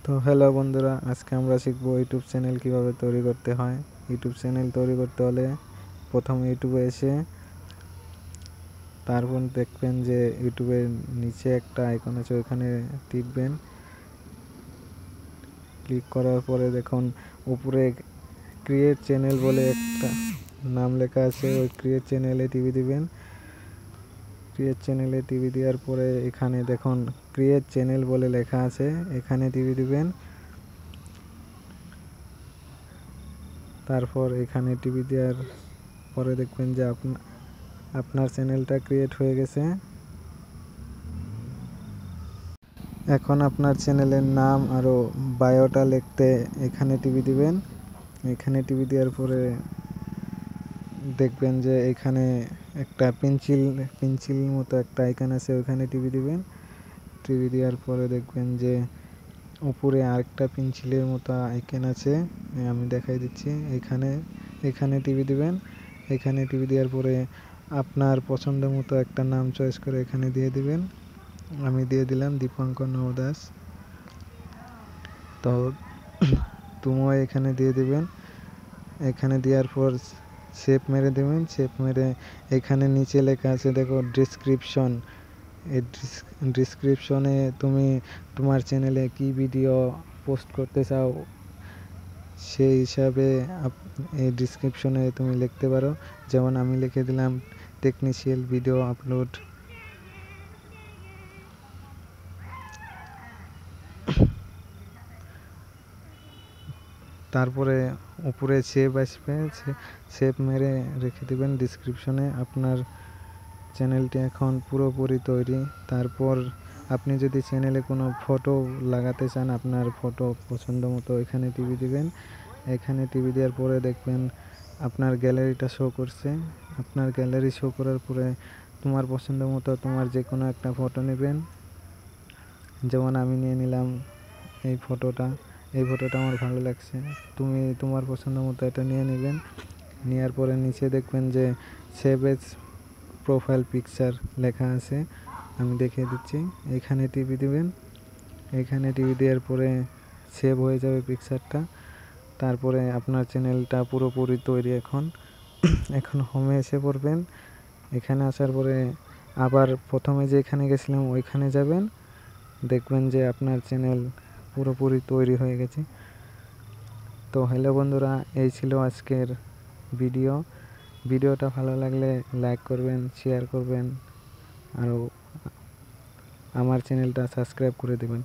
তো হ্যালো বন্ধুরা, আজকে আমরা শিখবো ইউটিউব চ্যানেল কিভাবে তৈরি করতে হয়। ইউটিউব চ্যানেল তৈরি করতে হলে প্রথমে ইউটিউবে এসে তারপর দেখবেন যে ইউটিউবের নিচে একটা আইকন আছে, ওইখানে টিপবেন। ক্লিক করার পরে দেখুন উপরে ক্রিয়েট চ্যানেল বলে একটা নাম লেখা আছে, ওই ক্রিয়েট চ্যানেলে টিপে দিবেন। ক্রিয়েট চ্যানেলে টিভি দেওয়ার পরে এখানে দেখুন ক্রিয়েট চ্যানেল বলে লেখা আছে, এখানে টিভি দিবেন। তারপর এখানে টিভি দেওয়ার পরে দেখবেন যে আপনার চ্যানেলটা ক্রিয়েট হয়ে গেছে। এখন আপনার চ্যানেলের নাম আরও বায়োটা লিখতে এখানে টিভি দিবেন। এখানে টিভি দেওয়ার পরে দেখবেন যে এখানে একটা পেন্সিল মতো একটা আইকন আছে, ওখানে টিভি দিবেন। টিভি দেওয়ার পরে দেখবেন যে উপরে আরেকটা পেন্সিলের মতো আইকন আছে, আমি দেখাই দিচ্ছি। এখানে টিভি দিবেন। এখানে টিভি দেওয়ার পরে আপনার পছন্দ মতো একটা নাম চয়েস করে এখানে দিয়ে দিবেন। আমি দিয়ে দিলাম দীপঙ্কর নবদাস। তো তুমিও এখানে দিয়ে দিবেন। এখানে দেওয়ার পর সেভ মেরে দেবেন। সেভ মেরে এখানে নিচে লেখা আছে দেখো ডিসক্রিপশন। এই ডিসক্রিপশনে তুমি তোমার চ্যানেলে কি ভিডিও পোস্ট করতে চাও সেই হিসাবে এই ডিসক্রিপশনে তুমি লিখতে পারো। যেমন আমি লিখে দিলাম টেকনিশিয়াল ভিডিও আপলোড। তারপরে উপরে সেভ আসবে, সেভ মেরে রেখে দেবেন ডিসক্রিপশনে। আপনার চ্যানেলটি এখন পুরোপুরি তৈরি। তারপর আপনি যদি চ্যানেলে কোনো ফটো লাগাতে চান, আপনার ফটো পছন্দ মতো এখানে টিভি দিবেন। এখানে টিভি দেওয়ার পরে দেখবেন আপনার গ্যালারিটা শো করছে। আপনার গ্যালারি শো করার পরে তোমার পছন্দ মতো তোমার যে কোনো একটা ফটো নেবেন। যেমন আমি নিয়ে নিলাম এই ফটোটা আমার ভালো লাগছে। তুমি তোমার পছন্দ মতো এটা নিয়ে নেবেন। নেওয়ার পরে নিচে দেখবেন যে সেভ এজ প্রোফাইল পিকচার লেখা আছে, আমি দেখিয়ে দিচ্ছি। এখানে টিভি দিবেন। এখানে টিভি দেওয়ার পরে সেভ হয়ে যাবে পিকচারটা। তারপরে আপনার চ্যানেলটা পুরোপুরি তৈরি। এখন হোমে এসে পড়বেন। এখানে আসার পরে আবার প্রথমে যে এখানে গেছিলাম ওইখানে যাবেন। দেখবেন যে আপনার চ্যানেল পুরোপুরি তৈরি হয়ে গেছে। তো হ্যালো বন্ধুরা, এই ছিল আজকের ভিডিওটা ভালো লাগলে লাইক করবেন, শেয়ার করবেন, আর আমার চ্যানেলটা সাবস্ক্রাইব করে দেবেন।